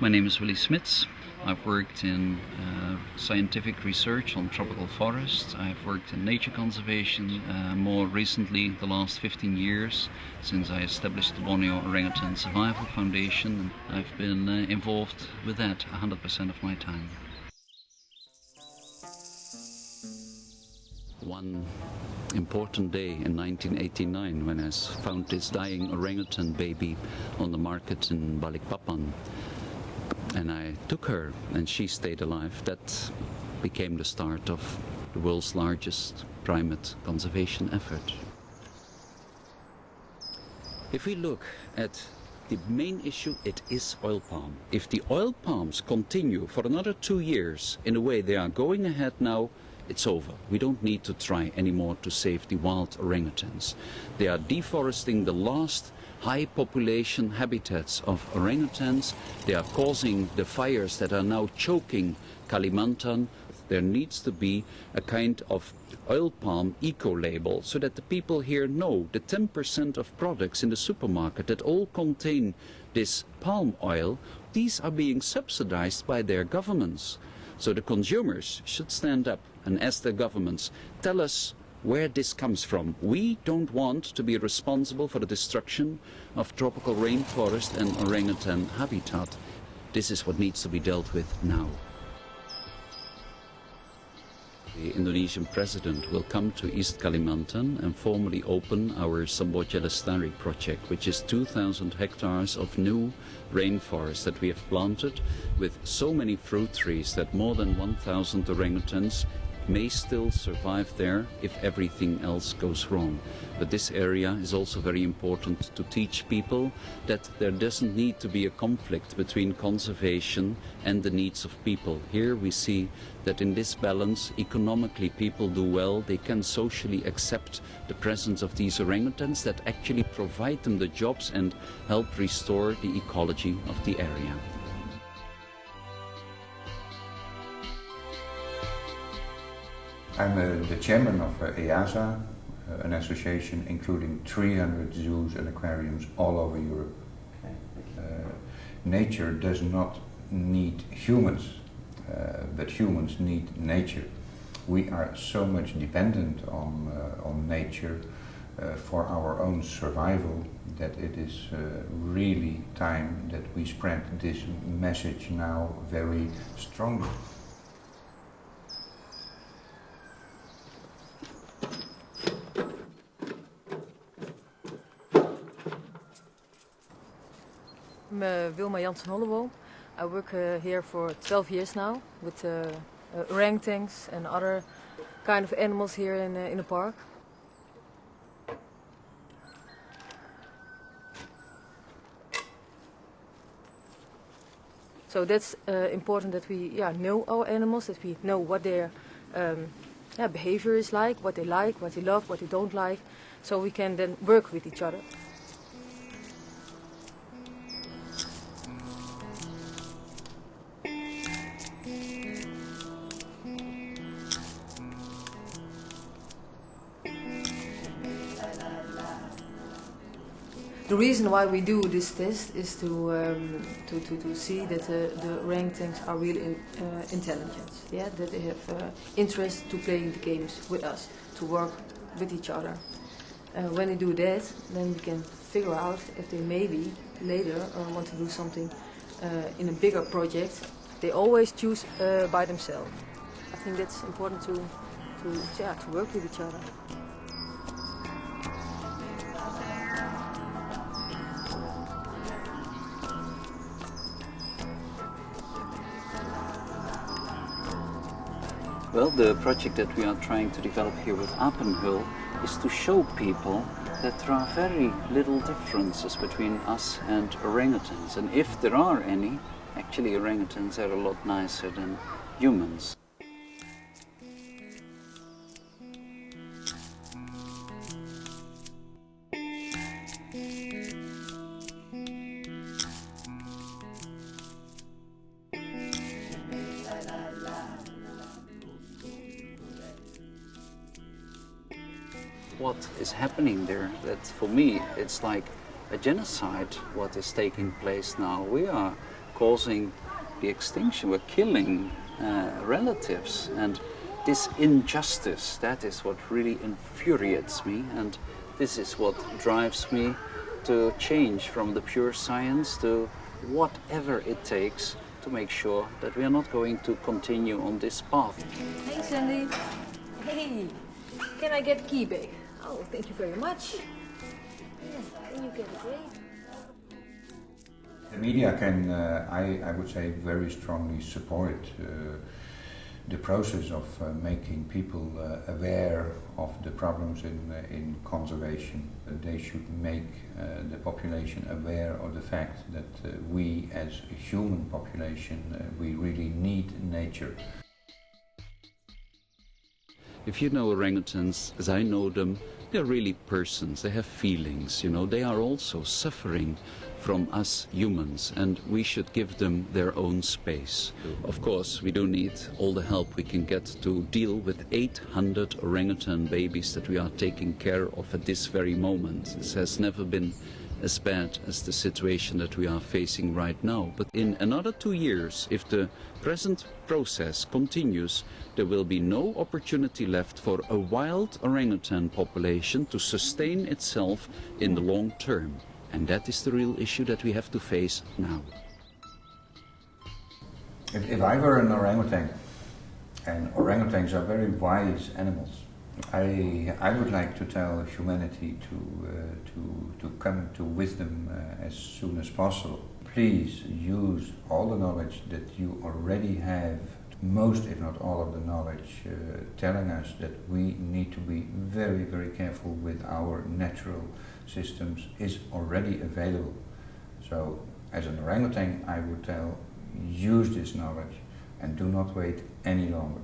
My name is Willy Smits. I've worked in scientific research on tropical forests. I've worked in nature conservation more recently, the last 15 years, since I established the Borneo Orangutan Survival Foundation. I've been involved with that 100% of my time. One important day in 1989 when I found this dying orangutan baby on the market in Balikpapan. And I took her and she stayed alive. That became the start of the world's largest primate conservation effort. If we look at the main issue, it is oil palm. If the oil palms continue for another 2 years in the way they are going ahead now, it's over. We don't need to try anymore to save the wild orangutans. They are deforesting the last high population habitats of orangutans. They are causing the fires that are now choking Kalimantan. There needs to be a kind of oil palm eco-label so that the people here know the 10% of products in the supermarket that all contain this palm oil, these are being subsidized by their governments. So the consumers should stand up and ask their governments, tell us where this comes from. We don't want to be responsible for the destruction of tropical rainforest and orangutan habitat. This is what needs to be dealt with now. The Indonesian president will come to East Kalimantan and formally open our Samboja Lestari project, which is 2,000 hectares of new rainforest that we have planted with so many fruit trees that more than 1,000 orangutans may still survive there if everything else goes wrong. But this area is also very important to teach people that there doesn't need to be a conflict between conservation and the needs of people. Here we see that in this balance, economically people do well, they can socially accept the presence of these orangutans that actually provide them the jobs and help restore the ecology of the area. I'm the chairman of EASA, an association including 300 zoos and aquariums all over Europe. Nature does not need humans, but humans need nature. We are so much dependent on nature for our own survival that it is really time that we spread this message now very strongly. I'm Wilma Jansen-Holleboom. I work here for 12 years now with orangutans and other kind of animals here in the park. So that's important that we know our animals, that we know what their behavior is like, what they love, what they don't like, so we can then work with each other. The reason why we do this test is to see that the orangutans are really intelligent, that they have interest to play the games with us, to work with each other. When they do that, then we can figure out if they maybe later want to do something in a bigger project. They always choose by themselves. I think that's important to work with each other. Well, the project that we are trying to develop here with Apenhul is to show people that there are very little differences between us and orangutans. And if there are any, actually orangutans are a lot nicer than humans. What is happening there, that for me it's like a genocide what is taking place now. We are causing the extinction. We're killing relatives, and this injustice, that is what really infuriates me, and this is what drives me to change from the pure science to whatever it takes to make sure that we are not going to continue on this path. Hey Sandy. Hey, can I get key back? Oh, thank you very much. Yeah, you get a grade. The media can, I would say, very strongly support the process of making people aware of the problems in conservation. They should make the population aware of the fact that we as a human population, we really need nature. If you know orangutans, as I know them, they're really persons, they have feelings, you know, they are also suffering from us humans, and we should give them their own space. Of course, we do need all the help we can get to deal with 800 orangutan babies that we are taking care of at this very moment. This has never been as bad as the situation that we are facing right now. But in another 2 years, if the present process continues, there will be no opportunity left for a wild orangutan population to sustain itself in the long term. And that is the real issue that we have to face now. If I were an orangutan, and orangutans are very wise animals, I would like to tell humanity to come to wisdom as soon as possible. Please use all the knowledge that you already have, most if not all of the knowledge telling us that we need to be very, very careful with our natural systems is already available. So as an orangutan I would tell, use this knowledge and do not wait any longer.